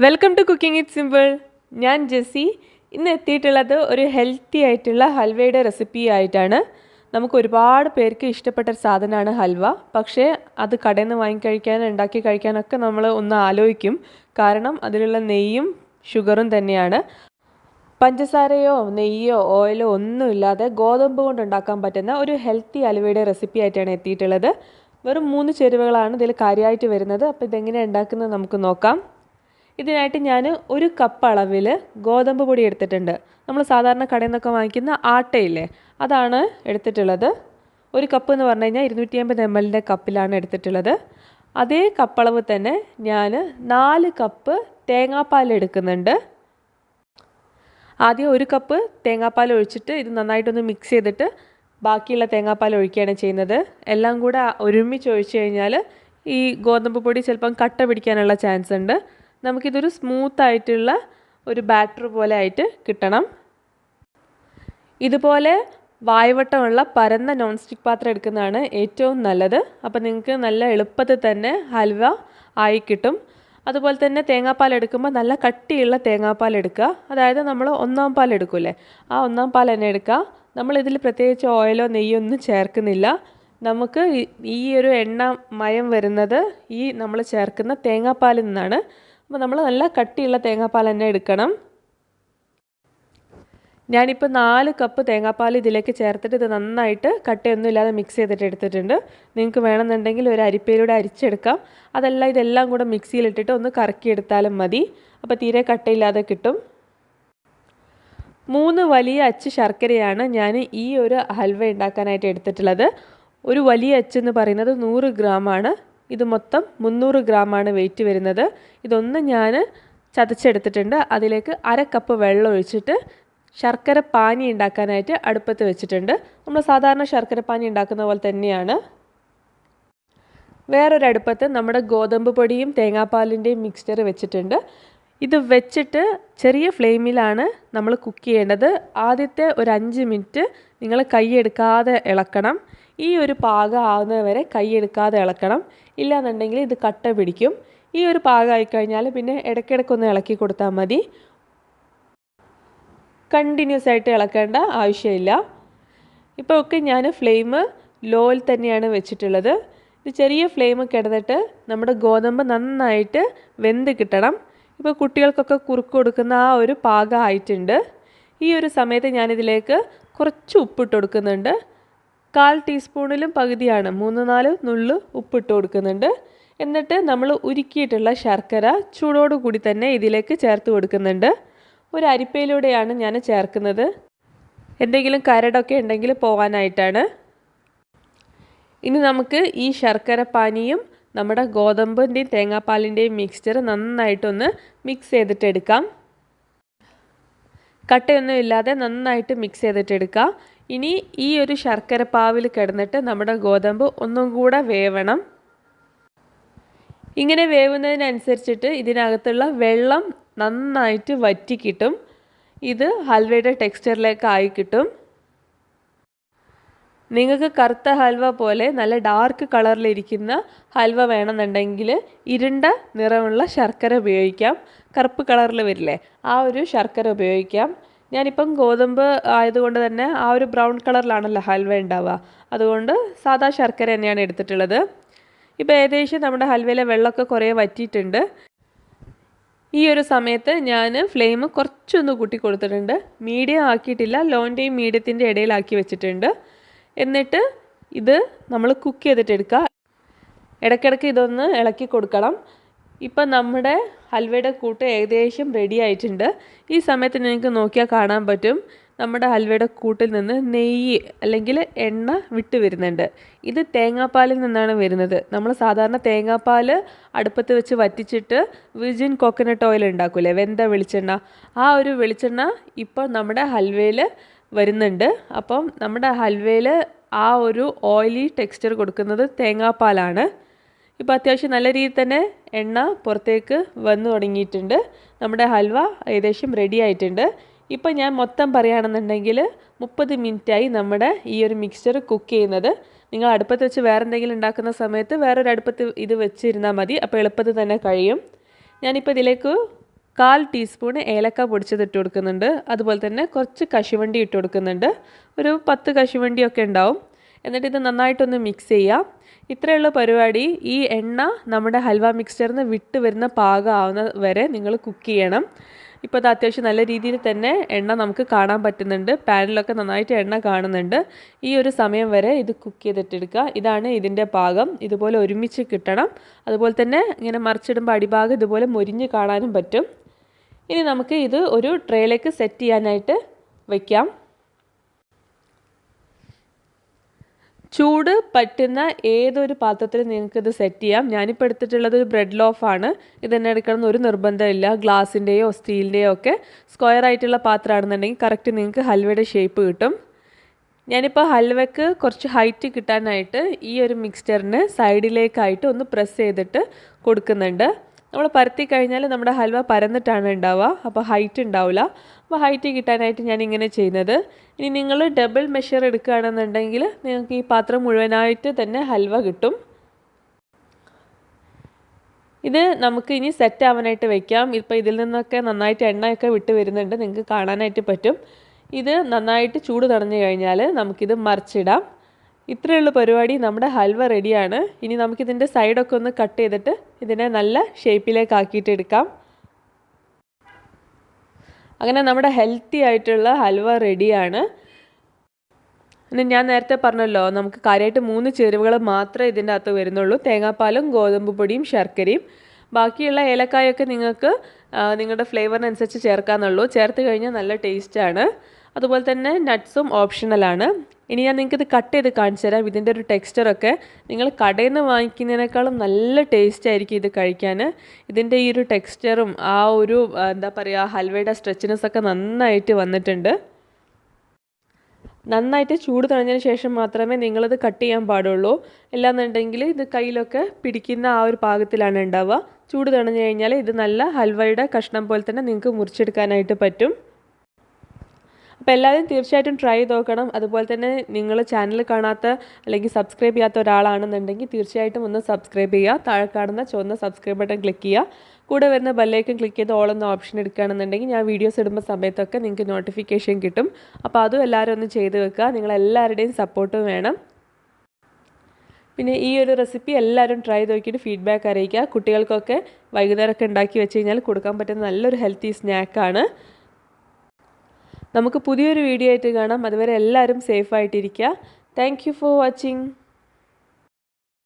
Welcome to cooking it simple. ഞാൻ Jessy. ഇന്ന് എത്തിയിട്ടുള്ളത് ഒരു ഹെൽത്തി ആയിട്ടുള്ള ഹൽവയുടെ റെസിപ്പി ആയിട്ടാണ്. നമുക്ക് ഒരുപാട് പേർക്ക് ഇഷ്ടപ്പെട്ട ഒരു സാധനമാണ് ഹൽവ. പക്ഷേ അത് കടയിൽ നിന്ന് വാങ്ങിക്കഴിക്കാനും ഉണ്ടാക്കി കഴിക്കാനൊക്കെ നമ്മൾ ഒന്ന് ആലോചിക്കും. കാരണം അതിലുള്ള നെയ്യും ഷുഗറും തന്നെയാണ്. പഞ്ചസാരയോ നെയ്യോ ഓയിലോ ഒന്നുമില്ലാതെ ഗോതമ്പ് കൊണ്ട് ഉണ്ടാക്കാൻ പറ്റുന്ന ഒരു ഹെൽത്തി ഹൽവയുടെ റെസിപ്പി ആയിട്ടാണ് എത്തിയിട്ടുള്ളത്. വെറും 3 ചേരുവകളാണ് ഇതിൽ കാര്യമായിട്ട് വരുന്നത്. അപ്പോൾ ഇതെങ്ങനെയാണ് ഉണ്ടാക്കുന്നത് നമുക്ക് നോക്കാം. ഇതിനായിട്ട് ഞാൻ 1 കപ്പ് അളവിൽ ഗോതമ്പ് പൊടി എടുത്തിട്ടുണ്ട്. നമ്മൾ സാധാരണ കടയിൽ നിന്നൊക്കെ വാങ്ങിക്കുന്ന ആട്ടയില്ലേ, അതാണ് എടുത്തിട്ടുള്ളത്. 1 കപ്പ് എന്ന് പറഞ്ഞു കഴിഞ്ഞാൽ 250 ml കപ്പിലാണ് എടുത്തിട്ടുള്ളത്. അതേ കപ്പളവ് തന്നെ ഞാൻ 4 കപ്പ് തേങ്ങാപ്പാൽ എടുക്കുന്നുണ്ട്. ആദ്യം 1 കപ്പ് തേങ്ങാപ്പാൽ ഒഴിച്ചിട്ട് ഇത് നന്നായിട്ടൊന്ന് മിക്സ് ചെയ്തിട്ട് ബാക്കിയുള്ള തേങ്ങാപ്പാൽ ഒഴിക്കുകയാണ് ചെയ്യുന്നത്. എല്ലാം കൂടെ ഒരുമിച്ച് ഒഴിച്ചു കഴിഞ്ഞാൽ ഈ ഗോതമ്പ് പൊടി ചിലപ്പം കട്ട പിടിക്കാനുള്ള ചാൻസ് ഉണ്ട്. നമുക്കിതൊരു സ്മൂത്തായിട്ടുള്ള ഒരു ബാറ്റർ പോലെ ആയിട്ട് കിട്ടണം. ഇതുപോലെ വായ്വട്ടമുള്ള പരന്ന നോൺ സ്റ്റിക്ക് പാത്രം എടുക്കുന്നതാണ് ഏറ്റവും നല്ലത്. അപ്പോൾ നിങ്ങൾക്ക് നല്ല എളുപ്പത്തിൽ തന്നെ ഹൽവ ആയി കിട്ടും. അതുപോലെ തന്നെ തേങ്ങാപ്പാൽ എടുക്കുമ്പോൾ നല്ല കട്ടിയുള്ള തേങ്ങാപ്പാൽ എടുക്കുക. അതായത് നമ്മൾ 1-ാം പാൽ എടുക്കൂലേ, ആ 1-ാം പാൽ തന്നെ എടുക്കുക. നമ്മളിതിൽ പ്രത്യേകിച്ച് ഓയിലോ നെയ്യോ ഒന്നും ചേർക്കുന്നില്ല. നമുക്ക് ഈ ഒരു എണ്ണ മയം വരുന്നത് ഈ നമ്മൾ ചേർക്കുന്ന തേങ്ങാപ്പാലിൽ നിന്നാണ്. അപ്പോൾ നമ്മൾ നല്ല കട്ടിയുള്ള തേങ്ങാപ്പാൽ തന്നെ എടുക്കണം. ഞാനിപ്പോൾ 4 കപ്പ് തേങ്ങാപ്പാൽ ഇതിലേക്ക് ചേർത്തിട്ട് ഇത് നന്നായിട്ട് കട്ടയൊന്നും ഇല്ലാതെ മിക്സ് ചെയ്തിട്ട് എടുത്തിട്ടുണ്ട്. നിങ്ങൾക്ക് വേണമെന്നുണ്ടെങ്കിൽ ഒരു അരിപ്പയിലൂടെ അരിച്ചെടുക്കാം. അതല്ല ഇതെല്ലാം കൂടെ മിക്സിയിലിട്ടിട്ട് ഒന്ന് കറക്കിയെടുത്താലും മതി. അപ്പോൾ തീരെ കട്ടയില്ലാതെ കിട്ടും. 3 വലിയ അച്ച് ശർക്കരയാണ് ഞാൻ ഈ ഒരു ഹൽവ ഉണ്ടാക്കാനായിട്ട് എടുത്തിട്ടുള്ളത്. ഒരു വലിയ അച്ച് എന്ന് പറയുന്നത് 100 ഗ്രാമാണ്. ഇത് മൊത്തം 300 ഗ്രാമാണ് വെയിറ്റ് വരുന്നത്. ഇതൊന്ന് ഞാൻ ചതച്ചെടുത്തിട്ടുണ്ട്. അതിലേക്ക് 1/2 കപ്പ് വെള്ളം ഒഴിച്ചിട്ട് ശർക്കര പാനി ഉണ്ടാക്കാനായിട്ട് അടുപ്പത്ത് വെച്ചിട്ടുണ്ട്. നമ്മൾ സാധാരണ ശർക്കര പാനി ഉണ്ടാക്കുന്ന പോലെ തന്നെയാണ്. വേറൊരു അടുപ്പത്ത് നമ്മുടെ ഗോതമ്പ് പൊടിയും തേങ്ങാപ്പാലിൻ്റെയും മിക്സ്ചർ വെച്ചിട്ടുണ്ട്. ഇത് വെച്ചിട്ട് ചെറിയ ഫ്ലെയിമിലാണ് നമ്മൾ കുക്ക് ചെയ്യേണ്ടത്. ആദ്യത്തെ ഒരു 5 മിനിറ്റ് നിങ്ങൾ കൈയെടുക്കാതെ ഇളക്കണം. ഈ ഒരു പാകം ആവുന്നതുവരെ കൈയെടുക്കാതെ ഇളക്കണം. ഇല്ലാന്നുണ്ടെങ്കിൽ ഇത് കട്ട പിടിക്കും. ഈ ഒരു പാകമായി കഴിഞ്ഞാൽ പിന്നെ ഇടയ്ക്കിടയ്ക്കൊന്ന് ഇളക്കി കൊടുത്താൽ മതി. കണ്ടിന്യൂസ് ആയിട്ട് ഇളക്കേണ്ട ആവശ്യമില്ല. ഇപ്പോൾ ഒക്കെ ഞാൻ ഫ്ലെയിം ലോയിൽ തന്നെയാണ് വെച്ചിട്ടുള്ളത്. ഇത് ചെറിയ ഫ്ലെയിം കിടന്നിട്ട് നമ്മുടെ ഗോതമ്പ് നന്നായിട്ട് വെന്ത് കിട്ടണം. ഇപ്പോൾ കുട്ടികൾക്കൊക്കെ കുറുക്ക് കൊടുക്കുന്ന ആ ഒരു പാകം ആയിട്ടുണ്ട്. ഈ ഒരു സമയത്ത് ഞാനിതിലേക്ക് കുറച്ച് ഉപ്പിട്ട് കൊടുക്കുന്നുണ്ട്. 1/4 ടീസ്പൂണിലും പകുതിയാണ്, 3-4 നുള്ളു ഉപ്പിട്ട് കൊടുക്കുന്നുണ്ട്. എന്നിട്ട് നമ്മൾ ഉരുക്കിയിട്ടുള്ള ശർക്കര ചൂടോട് കൂടി തന്നെ ഇതിലേക്ക് ചേർത്ത് കൊടുക്കുന്നുണ്ട്. ഒരു അരിപ്പയിലൂടെയാണ് ഞാൻ ചേർക്കുന്നത്. എന്തെങ്കിലും കരടൊക്കെ ഉണ്ടെങ്കിൽ പോകാനായിട്ടാണ്. ഇനി നമുക്ക് ഈ ശർക്കര പാനിയും നമ്മുടെ ഗോതമ്പിൻ്റെയും തേങ്ങാപ്പാലിൻ്റെയും മിക്സ്ചർ നന്നായിട്ടൊന്ന് മിക്സ് ചെയ്തിട്ടെടുക്കാം. കട്ടയൊന്നും ഇല്ലാതെ നന്നായിട്ട് മിക്സ് ചെയ്തിട്ടെടുക്കാം. ഇനി ഈ ഒരു ശർക്കര പാവിൽ കിടന്നിട്ട് നമ്മുടെ ഗോതമ്പ് ഒന്നും കൂടെ വേവണം. ഇങ്ങനെ വേവുന്നതിനനുസരിച്ചിട്ട് ഇതിനകത്തുള്ള വെള്ളം നന്നായിട്ട് വറ്റി കിട്ടും. ഇത് ഹൽവയുടെ ടെക്സ്ചറിലേക്ക് ആയി കിട്ടും. നിങ്ങൾക്ക് കറുത്ത ഹൽവ പോലെ നല്ല ഡാർക്ക് കളറിലിരിക്കുന്ന ഹൽവ വേണമെന്നുണ്ടെങ്കിൽ ഇരുണ്ട നിറമുള്ള ശർക്കര ഉപയോഗിക്കാം. കറുപ്പ് കളറിൽ വരില്ലേ, ആ ഒരു ശർക്കര ഉപയോഗിക്കാം. ഞാനിപ്പം ഗോതമ്പ് ആയതുകൊണ്ട് തന്നെ ആ ഒരു ബ്രൗൺ കളറിലാണല്ലോ ഹൽവ ഉണ്ടാവുക. അതുകൊണ്ട് സാദാ ശർക്കര തന്നെയാണ് എടുത്തിട്ടുള്ളത്. ഇപ്പോൾ ഏകദേശം നമ്മുടെ ഹൽവയിലെ വെള്ളമൊക്കെ കുറേ വറ്റിയിട്ടുണ്ട്. ഈ ഒരു സമയത്ത് ഞാൻ ഫ്ലെയിം കുറച്ചൊന്ന് കൂട്ടി കൊടുത്തിട്ടുണ്ട്. മീഡിയം ആക്കിയിട്ടില്ല, ലോൻ്റെയും മീഡിയത്തിൻ്റെ ഇടയിലാക്കി വെച്ചിട്ടുണ്ട്. എന്നിട്ട് ഇത് നമ്മൾ കുക്ക് ചെയ്തിട്ടെടുക്കുക. ഇടയ്ക്കിടയ്ക്ക് ഇതൊന്ന് ഇളക്കി കൊടുക്കണം. ഇപ്പം നമ്മുടെ ഹൽവയുടെ കൂട്ട് ഏകദേശം റെഡി ആയിട്ടുണ്ട്. ഈ സമയത്ത് നിങ്ങൾക്ക് നോക്കിയാൽ കാണാൻ പറ്റും നമ്മുടെ ഹൽവയുടെ കൂട്ടിൽ നിന്ന് നെയ്യ് അല്ലെങ്കിൽ എണ്ണ വിട്ട് വരുന്നുണ്ട്. ഇത് തേങ്ങാപ്പാലിൽ നിന്നാണ് വരുന്നത്. നമ്മൾ സാധാരണ തേങ്ങാപ്പാൽ അടുപ്പത്ത് വെച്ച് വറ്റിച്ചിട്ട് വിർജിൻ കോക്കനട്ട് ഓയിൽ ഉണ്ടാക്കൂലേ, വെന്ത വെളിച്ചെണ്ണ, ആ ഒരു വെളിച്ചെണ്ണ ഇപ്പോൾ നമ്മുടെ ഹൽവയിൽ വരുന്നുണ്ട്. അപ്പം നമ്മുടെ ഹൽവയിൽ ആ ഒരു ഓയിലി ടെക്സ്ചർ കൊടുക്കുന്നത് തേങ്ങാപ്പാലാണ്. ഇപ്പോൾ അത്യാവശ്യം നല്ല രീതിയിൽ തന്നെ എണ്ണ പുറത്തേക്ക് വന്നു തുടങ്ങിയിട്ടുണ്ട്. നമ്മുടെ ഹൽവ ഏകദേശം റെഡി ആയിട്ടുണ്ട്. ഇപ്പോൾ ഞാൻ മൊത്തം പറയുകയാണെന്നുണ്ടെങ്കിൽ 30 മിനിറ്റായി നമ്മുടെ ഈ ഒരു മിക്സ്ചർ കുക്ക് ചെയ്യുന്നത്. നിങ്ങൾ അടുപ്പത്ത് വെച്ച് വേറെ എന്തെങ്കിലും ഉണ്ടാക്കുന്ന സമയത്ത് വേറൊരു അടുപ്പത്ത് ഇത് വെച്ചിരുന്നാൽ മതി. അപ്പോൾ എളുപ്പത്തിൽ തന്നെ കഴിയും. ഞാനിപ്പോൾ ഇതിലേക്ക് 1/4 ടീസ്പൂൺ ഏലക്ക പൊടിച്ചത് ഇട്ട് കൊടുക്കുന്നുണ്ട്. അതുപോലെ തന്നെ കുറച്ച് കശുവണ്ടി ഇട്ട് കൊടുക്കുന്നുണ്ട്. ഒരു 10 കശുവണ്ടിയൊക്കെ ഉണ്ടാവും. എന്നിട്ട് ഇത് നന്നായിട്ടൊന്ന് മിക്സ് ചെയ്യാം. ഇത്രയുള്ള പരിപാടി. ഈ എണ്ണ നമ്മുടെ ഹൽവ മിക്സ്ചറിന് വിട്ട് വരുന്ന പാകമാവുന്ന വരെ നിങ്ങൾ കുക്ക് ചെയ്യണം. ഇപ്പോൾ അത് അത്യാവശ്യം നല്ല രീതിയിൽ തന്നെ എണ്ണ നമുക്ക് കാണാൻ പറ്റുന്നുണ്ട്. പാനിലൊക്കെ നന്നായിട്ട് എണ്ണ കാണുന്നുണ്ട്. ഈ ഒരു സമയം വരെ ഇത് കുക്ക് ചെയ്തിട്ടെടുക്കുക. ഇതാണ് ഇതിൻ്റെ പാകം. ഇതുപോലെ ഒരുമിച്ച് കിട്ടണം. അതുപോലെ തന്നെ ഇങ്ങനെ മറിച്ചിടുമ്പോൾ അടിഭാഗം ഇതുപോലെ മൊരിഞ്ഞ് കാണാനും പറ്റും. ഇനി നമുക്ക് ഇത് ഒരു ട്രേയിലേക്ക് സെറ്റ് ചെയ്യാനായിട്ട് വയ്ക്കാം. ചൂട് പറ്റുന്ന ഏതൊരു പാത്രത്തിൽ നിങ്ങൾക്കിത് സെറ്റ് ചെയ്യാം. ഞാനിപ്പോൾ എടുത്തിട്ടുള്ളത് ഒരു ബ്രെഡ് ലോഫാണ്. ഇതെന്നെ എടുക്കണമെന്ന് ഒരു നിർബന്ധമില്ല. ഗ്ലാസിൻ്റെയോ സ്റ്റീലിൻ്റെയോ ഒക്കെ സ്ക്വയർ ആയിട്ടുള്ള പാത്രമാണെന്നുണ്ടെങ്കിൽ കറക്റ്റ് നിങ്ങൾക്ക് ഹൽവയുടെ ഷേപ്പ് കിട്ടും. ഞാനിപ്പോൾ ഹൽവയ്ക്ക് കുറച്ച് ഹൈറ്റ് കിട്ടാനായിട്ട് ഈ ഒരു മിക്സ്ചറിന് സൈഡിലേക്കായിട്ട് ഒന്ന് പ്രസ് ചെയ്തിട്ട് കൊടുക്കുന്നുണ്ട്. നമ്മൾ പരത്തി കഴിഞ്ഞാൽ നമ്മുടെ ഹൽവ പരന്നിട്ടാണ് ഉണ്ടാവുക. അപ്പോൾ ഹൈറ്റ് ഉണ്ടാവില്ല. അപ്പോൾ ഹൈറ്റ് കിട്ടാനായിട്ട് ഞാൻ ഇങ്ങനെ ചെയ്യുന്നത്. ഇനി നിങ്ങൾ ഡബിൾ മെഷർ എടുക്കുകയാണെന്നുണ്ടെങ്കിൽ നിങ്ങൾക്ക് ഈ പാത്രം മുഴുവനായിട്ട് തന്നെ ഹൽവ കിട്ടും. ഇത് നമുക്ക് ഇനി സെറ്റ് ആവാനായിട്ട് വെക്കാം. ഇപ്പോൾ ഇതിൽ നിന്നൊക്കെ നന്നായിട്ട് എണ്ണയൊക്കെ വിട്ട് വരുന്നുണ്ട്. നിങ്ങൾക്ക് കാണാനായിട്ട് പറ്റും. ഇത് നന്നായിട്ട് ചൂട് തടഞ്ഞു കഴിഞ്ഞാൽ നമുക്കിത് മറിച്ചിടാം. ഇത്രയുള്ള പരിപാടി. നമ്മുടെ ഹൽവ റെഡിയാണ്. ഇനി നമുക്കിതിൻ്റെ സൈഡൊക്കെ ഒന്ന് കട്ട് ചെയ്തിട്ട് ഇതിനെ നല്ല ഷേപ്പിലേക്ക് ആക്കിയിട്ട് എടുക്കാം. അങ്ങനെ നമ്മുടെ ഹെൽത്തി ആയിട്ടുള്ള ഹൽവ റെഡിയാണ്. പിന്നെ ഞാൻ നേരത്തെ പറഞ്ഞല്ലോ, നമുക്ക് കാര്യമായിട്ട് 3 ചേരുവകൾ മാത്രമേ ഇതിൻ്റെ അകത്ത് വരുന്നുള്ളൂ. തേങ്ങാപ്പാലും ഗോതമ്പ് പൊടിയും ശർക്കരയും. ബാക്കിയുള്ള ഏലക്കായൊക്കെ നിങ്ങൾക്ക് നിങ്ങളുടെ ഫ്ലേവറിനനുസരിച്ച് ചേർക്കാമെന്നുള്ളൂ. ചേർത്ത് കഴിഞ്ഞാൽ നല്ല ടേസ്റ്റാണ്. അതുപോലെ തന്നെ നട്ട്സും ഓപ്ഷണലാണ്. ഇനി ഞാൻ നിങ്ങൾക്കിത് കട്ട് ചെയ്ത് കാണിച്ചു തരാം. ഇതിൻ്റെ ഒരു ടെക്സ്ചറൊക്കെ നിങ്ങൾ കടയിൽ നിന്ന് വാങ്ങിക്കുന്നതിനേക്കാളും നല്ല ടേസ്റ്റ് ആയിരിക്കും ഇത് കഴിക്കാൻ. ഇതിൻ്റെ ഈ ഒരു ടെക്സ്ചറും ആ ഒരു എന്താ പറയുക, ഹൽവയുടെ സ്ട്രെച്ചിനെസ് ഒക്കെ നന്നായിട്ട് വന്നിട്ടുണ്ട്. നന്നായിട്ട് ചൂട് തണിഞ്ഞതിന് ശേഷം മാത്രമേ നിങ്ങളിത് കട്ട് ചെയ്യാൻ പാടുള്ളൂ. അല്ലാന്നുണ്ടെങ്കിൽ ഇത് കയ്യിലൊക്കെ പിടിക്കുന്ന ആ ഒരു പാകത്തിലാണ് ഉണ്ടാവുക. ചൂട് തണിഞ്ഞു കഴിഞ്ഞാൽ ഇത് നല്ല ഹൽവയുടെ കഷ്ണം പോലെ തന്നെ നിങ്ങൾക്ക് മുറിച്ചെടുക്കാനായിട്ട് പറ്റും. അപ്പോൾ എല്ലാവരും തീർച്ചയായിട്ടും ട്രൈ ചെയ്ത് നോക്കണം. അതുപോലെ തന്നെ നിങ്ങൾ ചാനൽ കാണാത്ത അല്ലെങ്കിൽ സബ്സ്ക്രൈബ് ചെയ്യാത്ത ഒരാളാണെന്നുണ്ടെങ്കിൽ തീർച്ചയായിട്ടും ഒന്ന് സബ്സ്ക്രൈബ് ചെയ്യുക. താഴെ കാണുന്ന ചുവന്ന സബ്സ്ക്രൈബ് ബട്ടൺ ക്ലിക്ക് ചെയ്യുക. കൂടെ വരുന്ന ബെല്ലൈക്കൺ ക്ലിക്ക് ചെയ്ത് ഓൾ എന്ന ഓപ്ഷൻ എടുക്കുകയാണെന്നുണ്ടെങ്കിൽ ഞാൻ വീഡിയോസ് ഇടുമ്പോൾ സമയത്തൊക്കെ നിങ്ങൾക്ക് നോട്ടിഫിക്കേഷൻ കിട്ടും. അപ്പോൾ അതും എല്ലാവരും ഒന്ന് ചെയ്ത് വെക്കുക. നിങ്ങളെല്ലാവരുടെയും സപ്പോർട്ടും വേണം. പിന്നെ ഈ ഒരു റെസിപ്പി എല്ലാവരും ട്രൈ ചെയ്ത് നോക്കിയിട്ട് ഫീഡ്ബാക്ക് അറിയിക്കുക. കുട്ടികൾക്കൊക്കെ വൈകുന്നേരമൊക്കെ ഉണ്ടാക്കി വെച്ച് കഴിഞ്ഞാൽ കൊടുക്കാൻ പറ്റുന്ന നല്ലൊരു ഹെൽത്തി സ്നാക്കാണ്. നമുക്ക് പുതിയൊരു വീഡിയോ ആയിട്ട് കാണാം. അതുവരെ എല്ലാവരും സേഫായിട്ടിരിക്കുക. Thank you for watching.